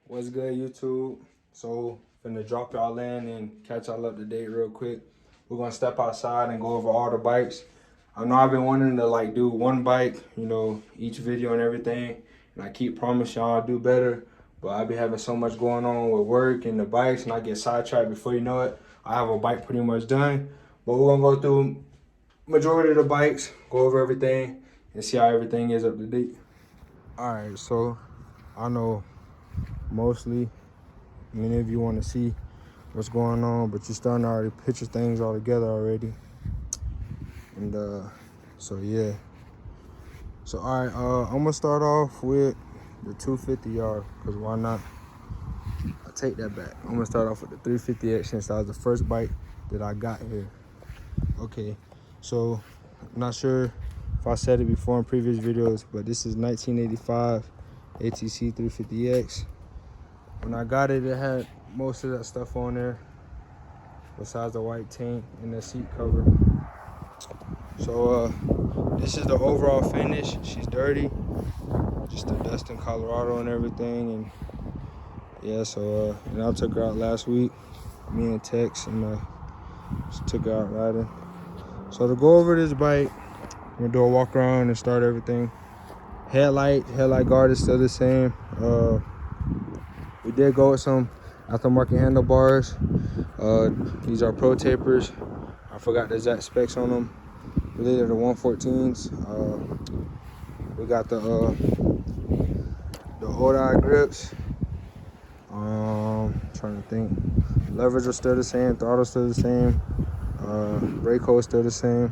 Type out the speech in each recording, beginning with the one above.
What's good, YouTube? So, finna drop y'all in and catch y'all up to date real quick. We're gonna step outside and go over all the bikes. I know I've been wanting to do one bike, each video and everything, and I keep promising y'all I'll do better. But I be having so much going on with work and the bikes, and I get sidetracked before you know it. I have a bike pretty much done, but we're gonna go through majority of the bikes, go over everything, and see how everything is up to date. All right, so I know mostly many of you want to see what's going on, but you're starting to already picture things all together already. And so yeah. So all right, I'm gonna start off with the 250 yard, because why not? I take that back. I'm gonna start off with the 350X since that was the first bike that I got here. Okay, so I'm not sure if I said it before in previous videos, but this is 1985 ATC 350X. When I got it, it had most of that stuff on there besides the white tank and the seat cover. So this is the overall finish. She's dirty, just the dust in Colorado and everything. And yeah, so and I took her out last week, me and Tex, and just took her out riding. So to go over this bike, I'm gonna do a walk around and start everything. Headlight guard is still the same. We did go with some aftermarket handlebars. These are pro tapers. I forgot the exact specs on them. I believe they're the 114s. We got the old eye grips. Trying to think. Levers are still the same. Throttle's still the same. Brake hose still the same.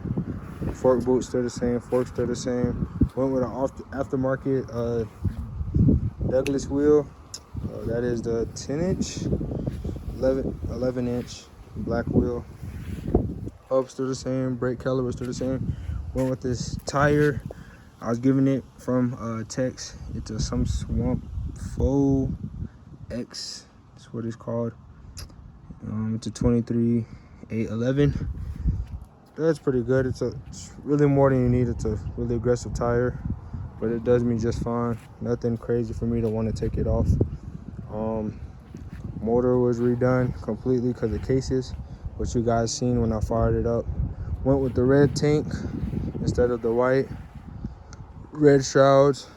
Fork boot still the same. Fork still the same. Went with an aftermarket Douglas wheel. That is the 10-inch, 11-inch black wheel. Hub's still the same. Brake caliber still the same. Went with this tire. I was giving it from Tex. It's some Swamp Foe X. That's what it's called. It's a 23/811. That's pretty good. It's really more than you need. It's a really aggressive tire, but it does me just fine. Nothing crazy for me to want to take it off. Motor was redone completely because of cases, which you guys seen when I fired it up. Went with the red tank instead of the white. Red shrouds,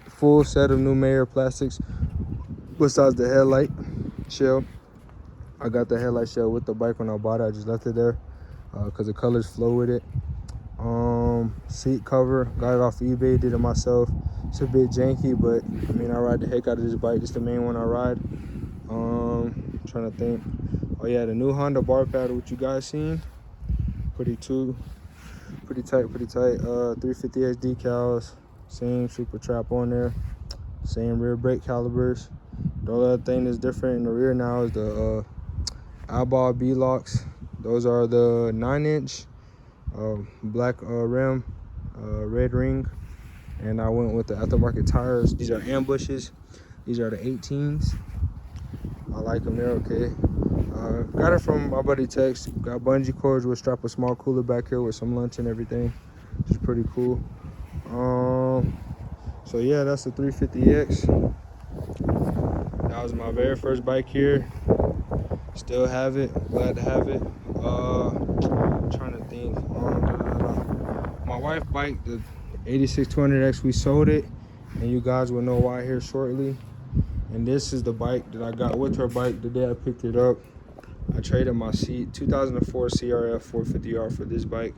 full set of new Mayer plastics besides the headlight shell. I got the headlight shell with the bike when I bought it. I just left it there because the colors flow with it. Seat cover, got it off eBay, did it myself. It's a bit janky, but I mean, I ride the heck out of this bike. It's the main one I ride. Trying to think. Oh yeah, the new Honda bar pad, which you guys seen. Pretty tight. 350X decals, same super trap on there, same rear brake calibers. The only other thing that's different in the rear now is the eyeball B locks. Those are the 9-inch black rim, red ring, and I went with the aftermarket tires. These are ambushes. These are the 18s. I like them, they're okay. Got it from my buddy Tex. Got bungee cords. We'll strap a small cooler back here with some lunch and everything, which is pretty cool. So yeah, that's the 350X. That was my very first bike here. Still have it. Glad to have it. Trying to think. My wife's bike, the 86-200X, we sold it, and you guys will know why here shortly. And this is the bike that I got with her bike the day I picked it up. I traded my 2004 CRF 450R for this bike,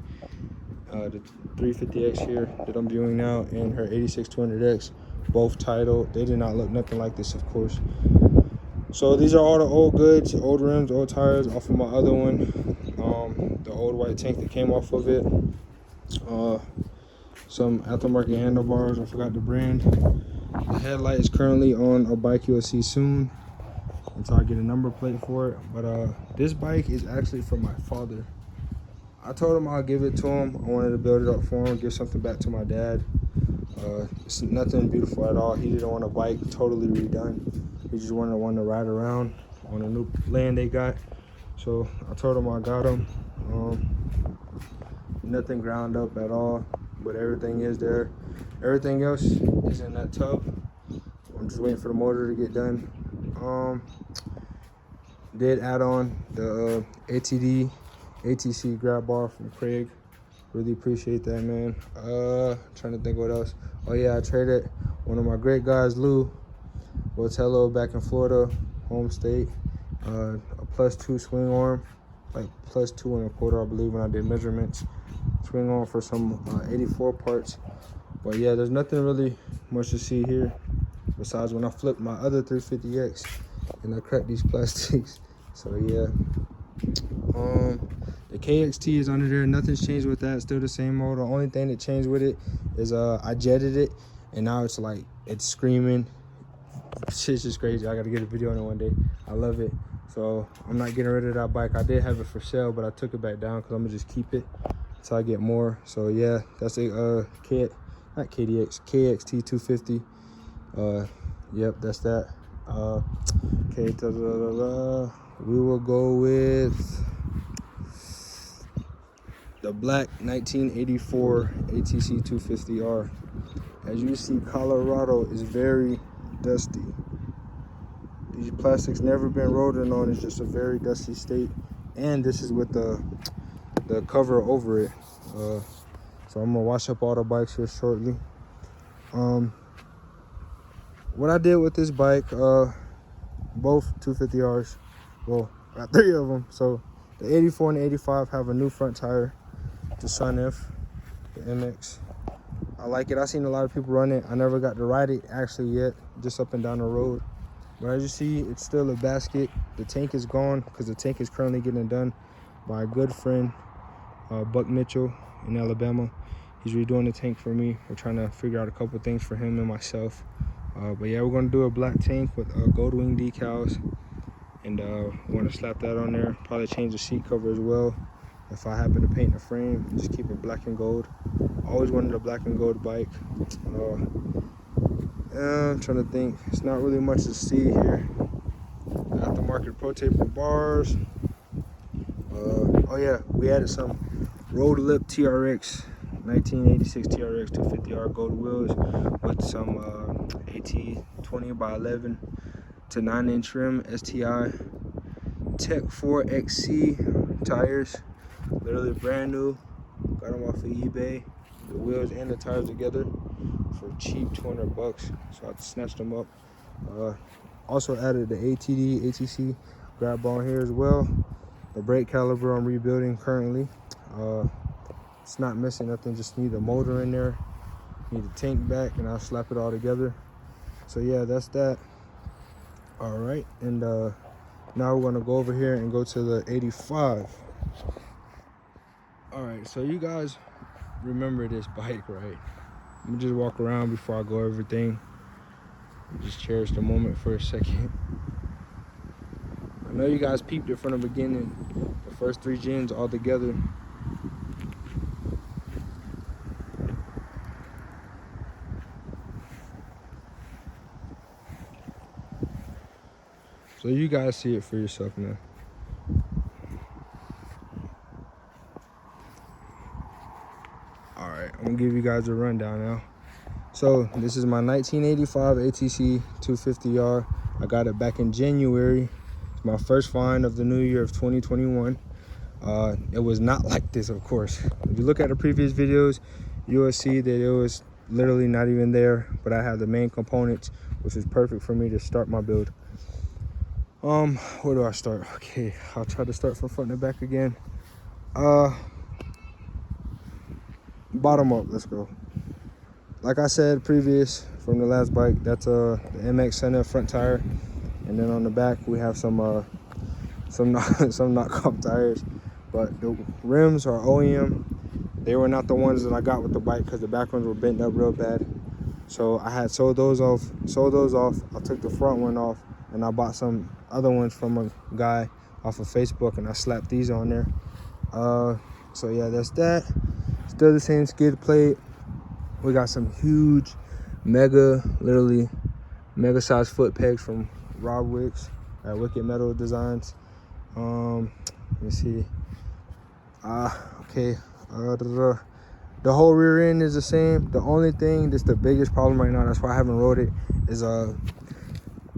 the 350X here that I'm viewing now, and her 86-200X, both titled. They did not look nothing like this, of course. So these are all the old goods, old rims, old tires off of my other one. The old white tank that came off of it. Some aftermarket handlebars, I forgot the brand. The headlight is currently on a bike you'll see soon until I get a number plate for it. But this bike is actually for my father. I told him I'll give it to him. I wanted to build it up for him, give something back to my dad. It's nothing beautiful at all. He didn't want a bike totally redone. He just wanted one to ride around on a new land they got. So I told him I got him. Nothing ground up at all, but everything is there. Everything else is in that tub. I'm just waiting for the motor to get done. Did add on the ATC grab bar from Craig. Really appreciate that, man. Trying to think what else. Oh yeah, I traded one of my great guys, Lou Botello, back in Florida, home state. A +2 swing arm, like +2 1/4, I believe, when I did measurements. Swing arm for some 84 parts. But yeah, there's nothing really much to see here besides when I flipped my other 350X and I cracked these plastics. So yeah, the KXT is under there. Nothing's changed with that. Still the same motor. The only thing that changed with it is I jetted it, and now it's like it's screaming. Shit's just crazy. I gotta get a video on it one day. I love it. So I'm not getting rid of that bike. I did have it for sale, but I took it back down because I'm gonna just keep it until I get more. So yeah, that's a KXT 250. Yep, that's that. Okay, we will go with the black 1984 ATC 250R. As you see, Colorado is very dusty. These plastics never been rodent on. It's just a very dusty state, and this is with the cover over it. So I'm gonna wash up all the bikes here shortly. What I did with this bike, both 250Rs, well, I got 3 of them. So the 84 and the 85 have a new front tire, the Sun F, the MX. I like it. I seen a lot of people run it. I never got to ride it actually yet, just up and down the road. But as you see, it's still a basket. The tank is gone because the tank is currently getting done by a good friend, Buck Mitchell in Alabama. He's redoing the tank for me. We're trying to figure out a couple things for him and myself. But yeah, we're gonna do a black tank with gold wing decals, and we're gonna slap that on there. Probably change the seat cover as well if I happen to paint the frame. Just keep it black and gold. Always wanted a black and gold bike. I'm trying to think. It's not really much to see here. Aftermarket pro taper bars. Oh yeah, we added some road lip TRX 1986 TRX 250R gold wheels with some AT 20x11 to 9-inch rim STI Tech 4 XC tires, literally brand new. Got them off of eBay, the wheels and the tires together for cheap, 200 bucks. So I snatched them up. Also added the ATC grab bar here as well. The brake caliper I'm rebuilding currently. It's not missing nothing, just need the motor in there, need the tank back, and I'll slap it all together. So yeah, that's that. All right, and now we're gonna go over here and go to the 85. All right, so you guys remember this bike, right? Let me just walk around before I go over everything. Just cherish the moment for a second. I know you guys peeped it from the beginning, the first 3 gens all together. So you guys see it for yourself now. All right, I'm gonna give you guys a rundown now. So this is my 1985 ATC 250R. I got it back in January. It's my first find of the new year of 2021. It was not like this, of course. If you look at the previous videos, you will see that it was literally not even there, but I have the main components, which is perfect for me to start my build. Where do I start? Okay, I'll try to start from front and back again. Bottom up, let's go. Like I said previous from the last bike, that's the MX Sun front tire, and then on the back we have some knockoff tires, but the rims are OEM. They were not the ones that I got with the bike because the back ones were bent up real bad. So I had sold those off. I took the front one off, and I bought some other ones from a guy off of Facebook, and I slapped these on there. So yeah, that's that. Still the same skid plate. We got some huge, literally mega size foot pegs from Rob Wicks at Wicked Metal Designs. Let me see. Okay. The whole rear end is the same. The only thing that's the biggest problem right now, that's why I haven't rode it, is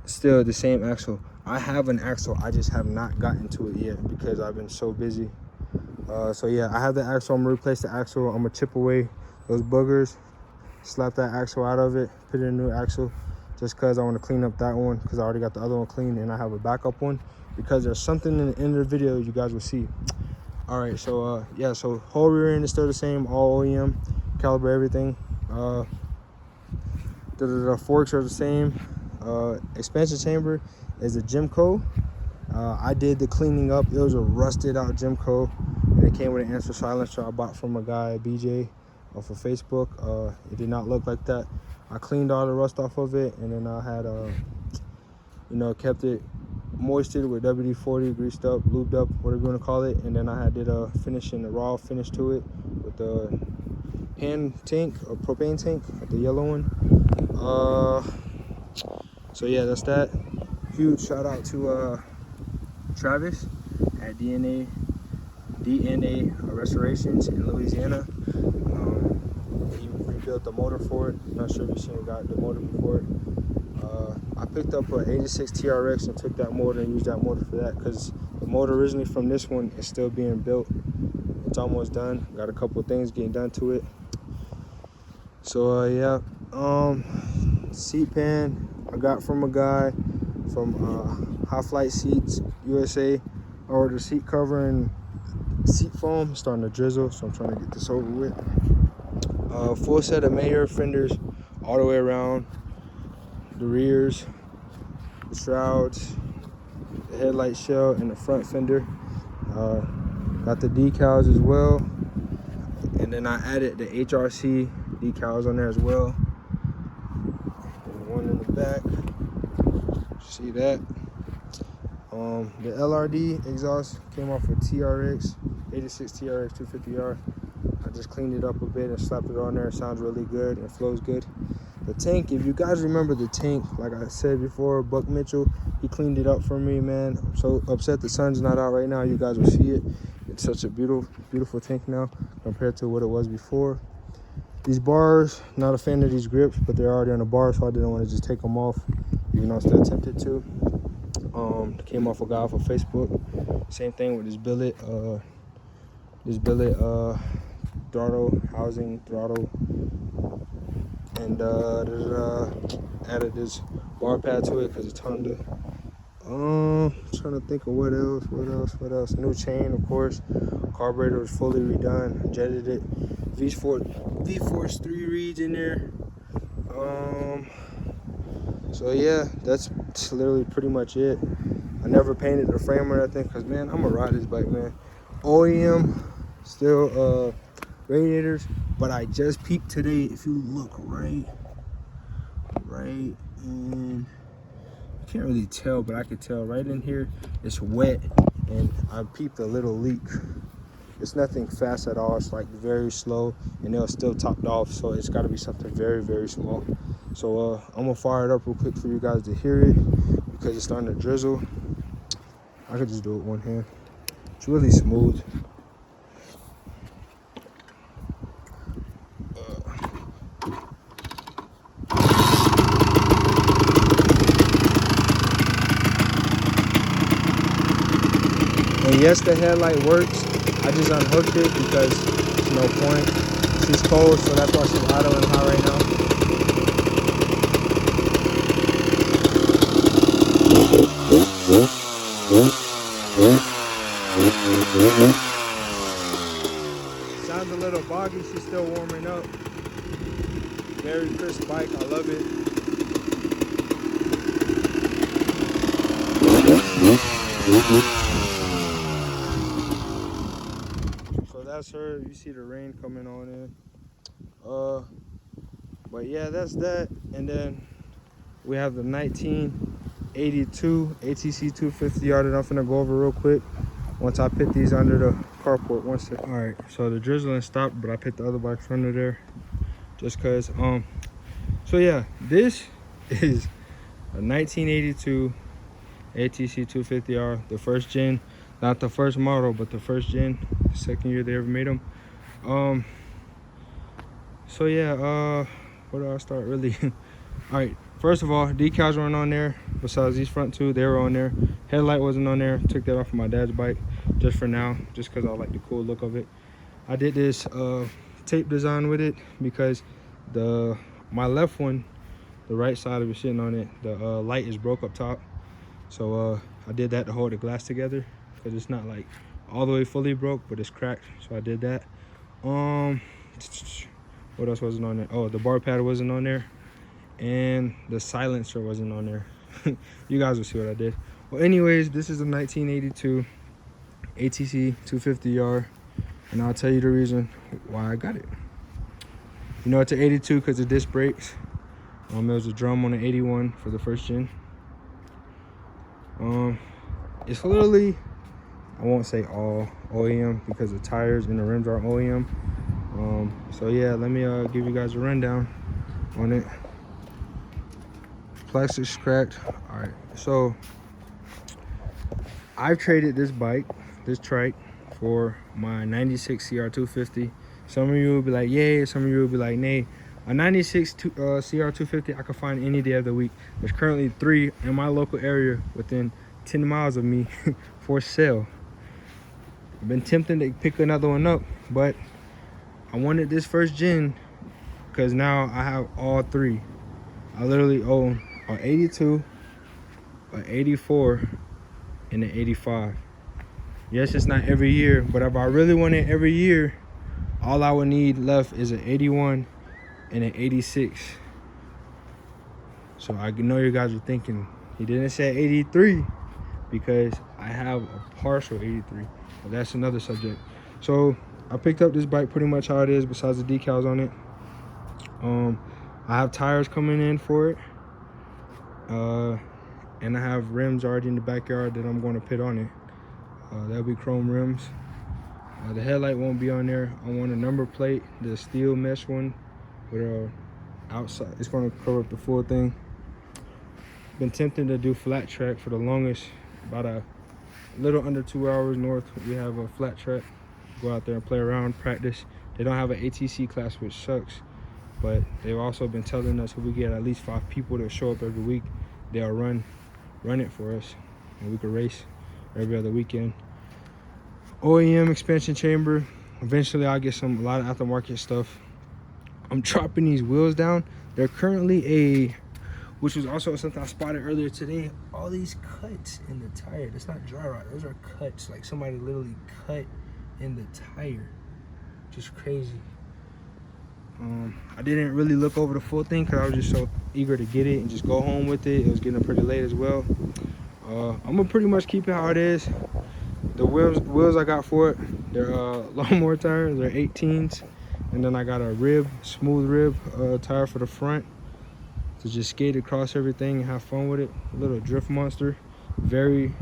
still the same axle. I have an axle, I just have not gotten to it yet because I've been so busy. So yeah, I have the axle. I'm gonna replace the axle. I'm gonna chip away those boogers, slap that axle out of it, put in a new axle, just because I want to clean up that one because I already got the other one clean, and I have a backup one because there's something in the end of the video you guys will see. All right, so yeah, so whole rear end is still the same, all OEM, caliber, everything. The forks are the same. Expansion chamber is a Gemco. I did the cleaning up. It was a rusted out Gemco, and it came with an answer silencer I bought from a guy, BJ, off of Facebook. It did not look like that. I cleaned all the rust off of it, and then I had you know, kept it moistured with WD-40, greased up, lubed up, whatever you want to call it. And then I did a finish in the raw finish to it with the hand tank or propane tank, the yellow one. So yeah, that's that. Huge shout out to Travis at DNA Restorations in Louisiana. He rebuilt the motor for it. Not sure if you've seen the motor before it. I picked up an 86 TRX and took that motor and used that motor for that because the motor originally from this one is still being built. It's almost done. Got a couple of things getting done to it. So yeah, seat pan I got from a guy from High Flight Seats USA. I ordered seat cover and seat foam. It's starting to drizzle, so I'm trying to get this over with. Full set of Mayer fenders all the way around, the rears, the shrouds, the headlight shell, and the front fender. Got the decals as well, and then I added the HRC decals on there as well. And one in the back, see that. The LRD exhaust came off a TRX 86 TRX 250R. I just cleaned it up a bit and slapped it on there. It sounds really good and flows good. The tank, if you guys remember the tank, like I said before, Buck Mitchell, he cleaned it up for me, man. I'm so upset the sun's not out right now. You guys will see it. It's such a beautiful tank now compared to what it was before. These bars, not a fan of these grips, but they're already on the bar, so I didn't want to just take them off, even though I'm still tempted to. Came off a guy off of Facebook. Same thing with this billet throttle housing, throttle, and added this bar pad to it because it's Honda. Trying to think of what else. New chain, of course. Carburetor was fully redone. Jetted it. V-Force 3 reeds in there. So yeah, that's literally pretty much it. I never painted the frame or nothing because, man, I'm gonna ride this bike, man. OEM, still radiators, but I just peeped today. If you look right, and you can't really tell, but I could tell right in here, it's wet, and I peeped a little leak. It's nothing fast at all. It's like very slow, and it's still topped off, so it's got to be something very, very small. So I'm gonna fire it up real quick for you guys to hear it because it's starting to drizzle. I could just do it one hand. It's really smooth. And yes, the headlight works. I just unhooked it because there's no point. She's cold, so that's why she's idling high right now. Sounds a little boggy. She's still warming up. Very crisp bike. I love it. So that's her. You see the rain coming on in. But yeah, that's that. And then we have the 1982 ATC 250R that I'm finna go over real quick once I put these under the carport. All right, so the drizzling stopped, but I put the other bikes under there just cause. So yeah, this is a 1982 ATC 250R, the first gen, not the first model, but the first gen, the second year they ever made them. So yeah, where do I start really? All right, first of all, decals weren't on there. Besides these front two, they were on there. Headlight wasn't on there. Took that off of my dad's bike just for now, just because I like the cool look of it. I did this tape design with it because my left one, the right side of it sitting on it, the light is broke up top. So I did that to hold the glass together because it's not like all the way fully broke, but it's cracked. So I did that. What else wasn't on there? Oh, the bar pad wasn't on there, and the silencer wasn't on there. You guys will see what I did. Well, anyways, this is a 1982 ATC 250R, and I'll tell you the reason why I got it. You know, it's an 82 because of disc brakes. There was a drum on the 81 for the first gen. It's literally, I won't say all OEM because the tires and the rims are OEM. So yeah, let me give you guys a rundown on it. Plastic's cracked. All right, so I've traded this bike, this trike, for my 96 CR250. Some of you will be like, yay. Some of you will be like, nay. A 96 CR250 I can find any day of the week. There's currently 3 in my local area within 10 miles of me for sale. I've been tempted to pick another one up, but I wanted this first gen because now I have all 3. I literally own an 82, an 84, and an 85. Yes, it's not every year, but if I really want it every year, all I would need left is an 81 and an 86. So I know you guys are thinking, he didn't say 83 because I have a partial 83, but that's another subject. So I picked up this bike pretty much how it is besides the decals on it. I have tires coming in for it. And I have rims already in the backyard that I'm going to put on it. That'll be chrome rims. The headlight won't be on there. I want a number plate, the steel mesh one, with outside. It's going to cover up the full thing. Been tempted to do flat track for the longest. About a little under 2 hours north, we have a flat track. Go out there and play around, practice. They don't have an ATC class, which sucks. But they've also been telling us if we get at least 5 people to show up every week, they'll run it for us, and we could race every other weekend. OEM expansion chamber. Eventually I'll get a lot of aftermarket stuff. I'm dropping these wheels down. They're currently which was also something I spotted earlier today, all these cuts in the tire. That's not dry rot, those are cuts. Like somebody literally cut in the tire. Just crazy. I didn't really look over the full thing because I was just so eager to get it and just go home with it. It was getting pretty late as well. I'm gonna pretty much keep it how it is. The wheels I got for it, they're lawnmower tires. They're 18s, and then I got a smooth rib tire for the front to just skate across everything and have fun with it. A little drift monster. Very,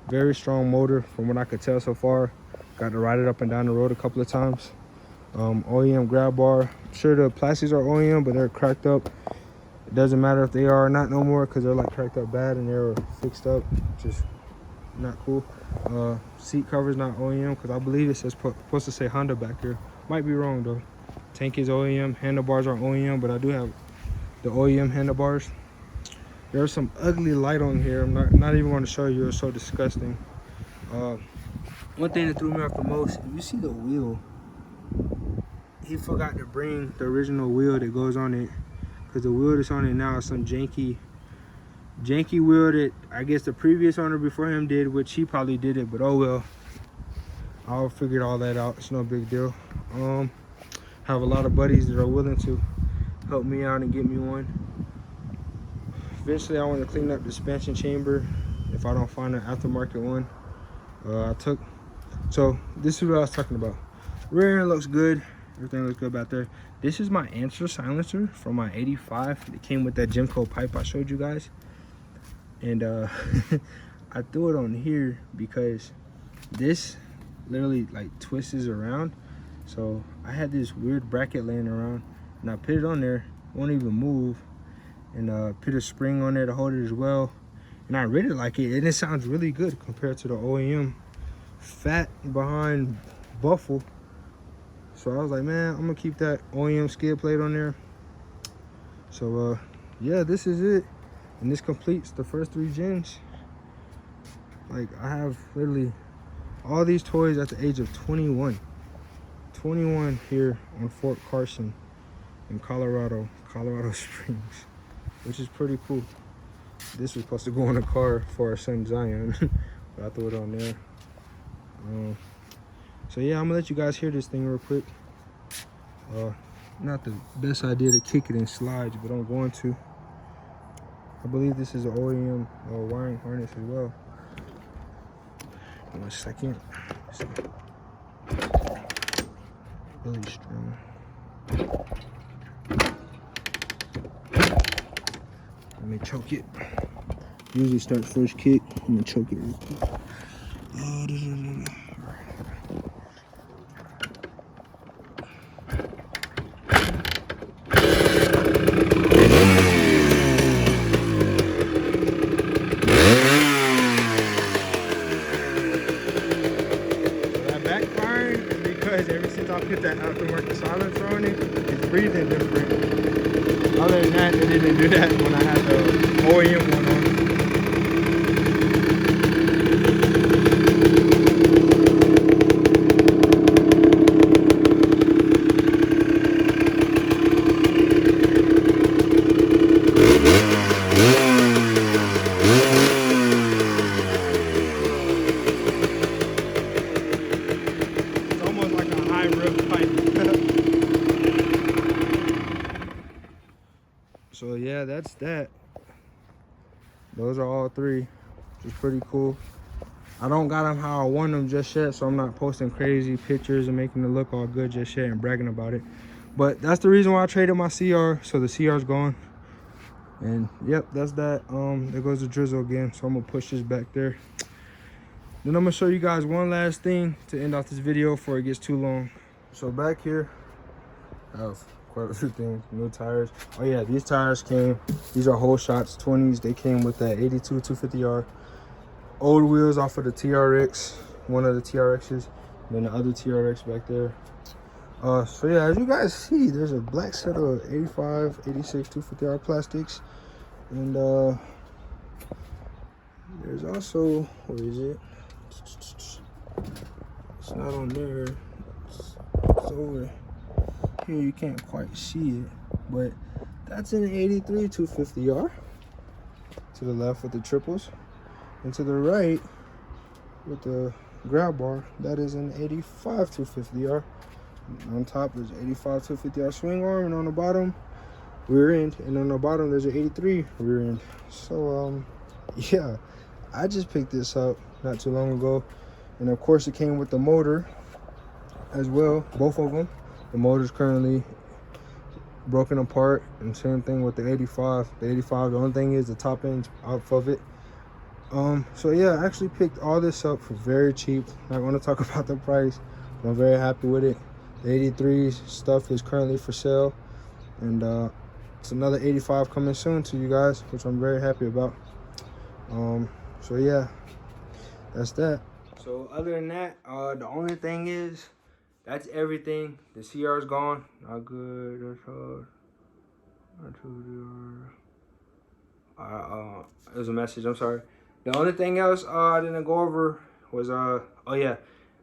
very strong motor from what I could tell so far. Got to ride it up and down the road a couple of times. OEM grab bar. I'm sure the plastics are OEM, but they're cracked up. It doesn't matter if they are or not no more because they're like cracked up bad and they're fixed up. Just not cool. Seat cover's not OEM because I believe it says supposed to say Honda back here. Might be wrong though. Tank is OEM. Handlebars are OEM, but I do have the OEM handlebars. There's some ugly light on here. I'm not even going to show you. It's so disgusting. One thing that threw me off the most, if you see the wheel, he forgot to bring the original wheel that goes on it, because the wheel that's on it now is some janky wheel that I guess the previous owner before him did, which he probably did it, but oh well. I'll figure all that out. It's no big deal. Have a lot of buddies that are willing to help me out and get me one. Eventually I want to clean up the suspension chamber if I don't find an aftermarket one. So this is what I was talking about. Rear end looks good. Everything looks good back there. This is my answer silencer from my 85. It came with that Gemco pipe I showed you guys. And I threw it on here because this literally like twists around. So I had this weird bracket laying around and I put it on there, won't even move, and put a spring on there to hold it as well. And I really like it, and it sounds really good compared to the OEM fat behind buffle. So I was like, man, I'm gonna keep that OEM skid plate on there. So yeah, this is it. And this completes the first 3 gens. Like, I have literally all these toys at the age of 21. 21 here on Fort Carson in Colorado Springs, which is pretty cool. This was supposed to go in a car for our son Zion, but I threw it on there. So yeah, I'm gonna let you guys hear this thing real quick. Not the best idea to kick it in slides, but I'm going to. I believe this is an OEM wiring harness as well. 1 second. Really strong. Let me choke it. Usually start first kick. I'm gonna choke it real quick. That backfiring is because ever since I put that aftermarket silencer on it, it's breathing different. Other than that, it didn't do that when I had the OEM one on. It's almost like a high rip pipe. So yeah, that's that. Those are all 3, which is pretty cool. I don't got them how I want them just yet, so I'm not posting crazy pictures and making it look all good just yet and bragging about it. But that's the reason why I traded my CR, so the CR's gone. And yep, that's that. There goes the drizzle again, so I'm gonna push this back there. Then I'm gonna show you guys one last thing to end off this video before it gets too long. So back here, I have quite a few things. New tires. Oh yeah, these tires came. These are whole shots 20s. They came with that 82 250R. Old wheels off of the TRX, one of the TRXs, and then the other TRX back there. So yeah, as you guys see, there's a black set of 85, 86 250R plastics, and there's also, where is it? It's not on there. It's over here. You can't quite see it, but that's an 83 250R to the left with the triples, and to the right with the grab bar, that is an 85 250R. On top there's 85 250R swing arm, and on the bottom rear end, and on the bottom there's an 83 rear end. So yeah, I just picked this up not too long ago, and of course it came with the motor as well, both of them. The motor's currently broken apart, and same thing with the 85. The 85, the only thing is the top end's off of it. So yeah, I actually picked all this up for very cheap. Not going to talk about the price, but I'm very happy with it. The 83 stuff is currently for sale, and it's another 85 coming soon to you guys, which I'm very happy about. So yeah, that's that. So other than that, the only thing is, that's everything. The CR is gone. Not good. That's hard. It was a message. I'm sorry. The only thing else I didn't go over was oh yeah,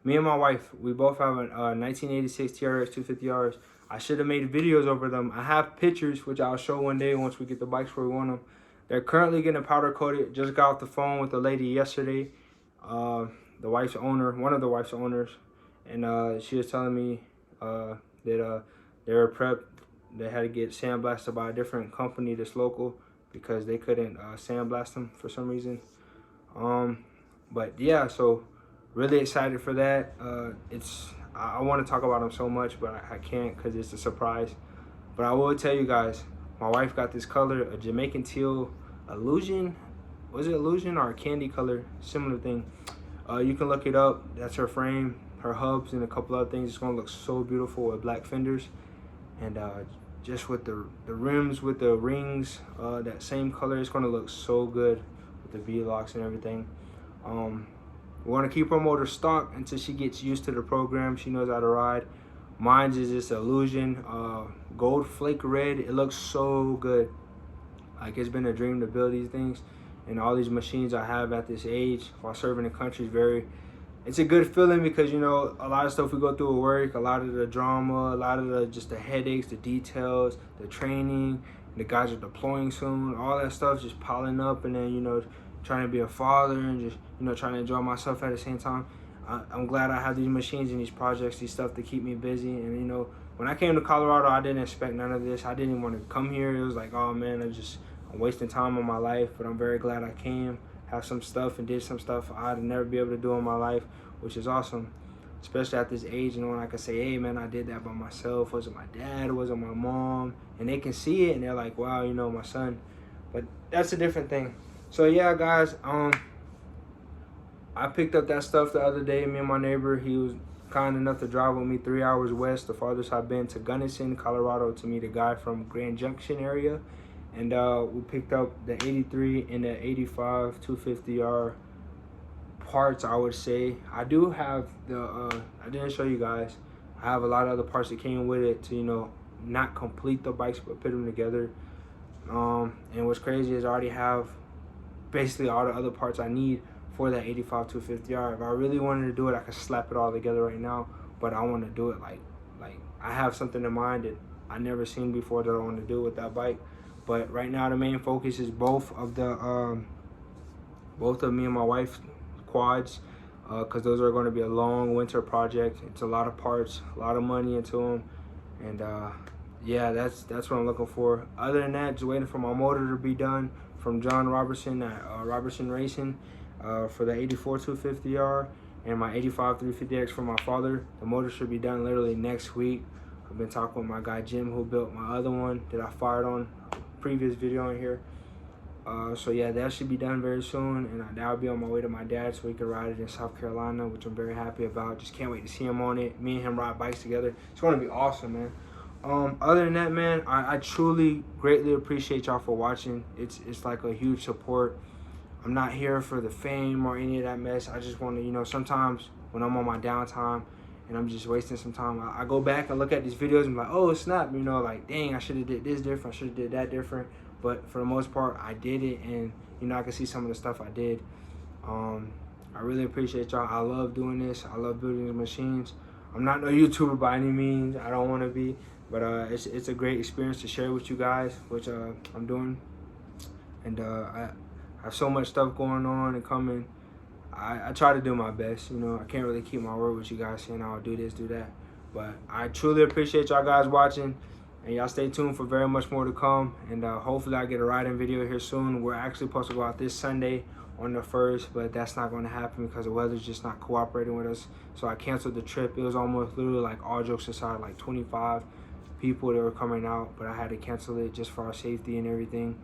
me and my wife, we both have a 1986 TRX 250Rs. I should have made videos over them. I have pictures, which I'll show one day once we get the bikes where we want them. They're currently getting powder coated. Just got off the phone with the lady yesterday, the wife's owner, one of the wife's owners, and she was telling me that they were prepped. They had to get sandblasted by a different company that's local because they couldn't sandblast them for some reason. But yeah, so really excited for that. I want to talk about them so much, but I can't because it's a surprise. But I will tell you guys, my wife got this color, a Jamaican teal illusion. Was it illusion or a candy color? Similar thing. You can look it up. That's her frame, her hubs, and a couple other things. It's gonna look so beautiful with black fenders, and just with the rims with the rings, that same color. It's gonna look so good with the V-locks and everything. We want to keep her motor stock until she gets used to the program. She knows how to ride. Mine's is this illusion, gold flake red. It looks so good. Like, it's been a dream to build these things, and all these machines I have at this age while serving the country is it's a good feeling, because, you know, a lot of stuff we go through at work, a lot of the drama, a lot of the headaches, the details, the training, the guys are deploying soon, all that stuff just piling up, and then, you know, trying to be a father and just, you know, trying to enjoy myself at the same time. I'm glad I have these machines and these projects, these stuff to keep me busy. And, you know, when I came to Colorado, I didn't expect none of this. I didn't even want to come here. It was like, oh man, I'm wasting time in my life, but I'm very glad I came, have some stuff, and did some stuff I'd never be able to do in my life, which is awesome, especially at this age, you know, when I can say, hey man, I did that by myself. Wasn't my dad, wasn't my mom, and they can see it and they're like, wow, you know, my son. But that's a different thing. So yeah, guys, I picked up that stuff the other day. Me and my neighbor, he was kind enough to drive with me 3 hours west, the farthest I've been, to Gunnison, Colorado, to meet a guy from Grand Junction area. And we picked up the 83 and the 85 250R parts, I would say. I do have the, I didn't show you guys, I have a lot of other parts that came with it to, you know, not complete the bikes, but put them together. And what's crazy is I already have basically all the other parts I need for that 85 250R. If I really wanted to do it, I could slap it all together right now, but I want to do it like I have something in mind that I never seen before that I want to do with that bike. But right now the main focus is both of me and my wife's quads, because those are going to be a long winter project. It's a lot of parts, a lot of money into them, and yeah, that's what I'm looking for. Other than that, just waiting for my motor to be done from John Robertson at Robertson Racing for the 84 250R, and my 85 350X for my father. The motor should be done literally next week. I've been talking with my guy Jim, who built my other one that I fired on previous video on here. So yeah, that should be done very soon, and that'll be on my way to my dad so he can ride it in South Carolina, which I'm very happy about. Just can't wait to see him on it. Me and him ride bikes together. It's going to be awesome, man. Other than that, man, I truly greatly appreciate y'all for watching. It's like a huge support. I'm not here for the fame or any of that mess. I just want to, you know, sometimes when I'm on my downtime and I'm just wasting some time, I go back and look at these videos and be like, oh snap, you know, like, dang, I should have did this different, I should have did that different. But for the most part, I did it, and, you know, I can see some of the stuff I did. I really appreciate y'all. I love doing this. I love building these machines. I'm not no YouTuber by any means. I don't want to be. But it's a great experience to share with you guys, which I'm doing. And I have so much stuff going on and coming. I try to do my best. You know, I can't really keep my word with you guys saying I'll do this, do that. But I truly appreciate y'all guys watching. And y'all stay tuned for very much more to come. And hopefully I get a riding video here soon. We're actually supposed to go out this Sunday on the 1st, but that's not going to happen because the weather's just not cooperating with us. So I canceled the trip. It was almost literally, like, all jokes aside, like 25 people that were coming out, but I had to cancel it just for our safety and everything.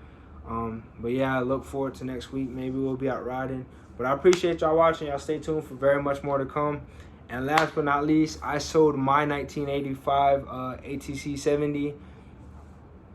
But yeah, I look forward to next week. Maybe we'll be out riding. But I appreciate y'all watching. Y'all stay tuned for very much more to come. And last but not least, I sold my 1985 ATC 70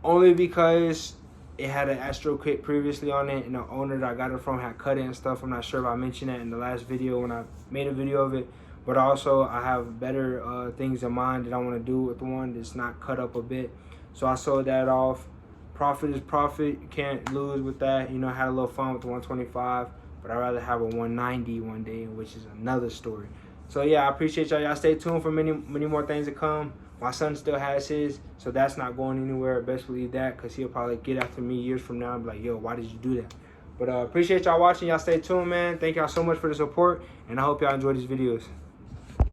only because it had an Astro kit previously on it, and the owner that I got it from had cut it and stuff. I'm not sure if I mentioned that in the last video when I made a video of it. But also, I have better things in mind that I want to do with the one that's not cut up a bit. So I sold that off. Profit is profit. You can't lose with that. You know, I had a little fun with the 125, but I'd rather have a 190 one day, which is another story. So yeah, I appreciate y'all. Y'all stay tuned for many more things to come. My son still has his, so that's not going anywhere. Best believe that, because he'll probably get after me years from now and be like, yo, why did you do that? But appreciate y'all watching. Y'all stay tuned, man. Thank y'all so much for the support, and I hope y'all enjoy these videos.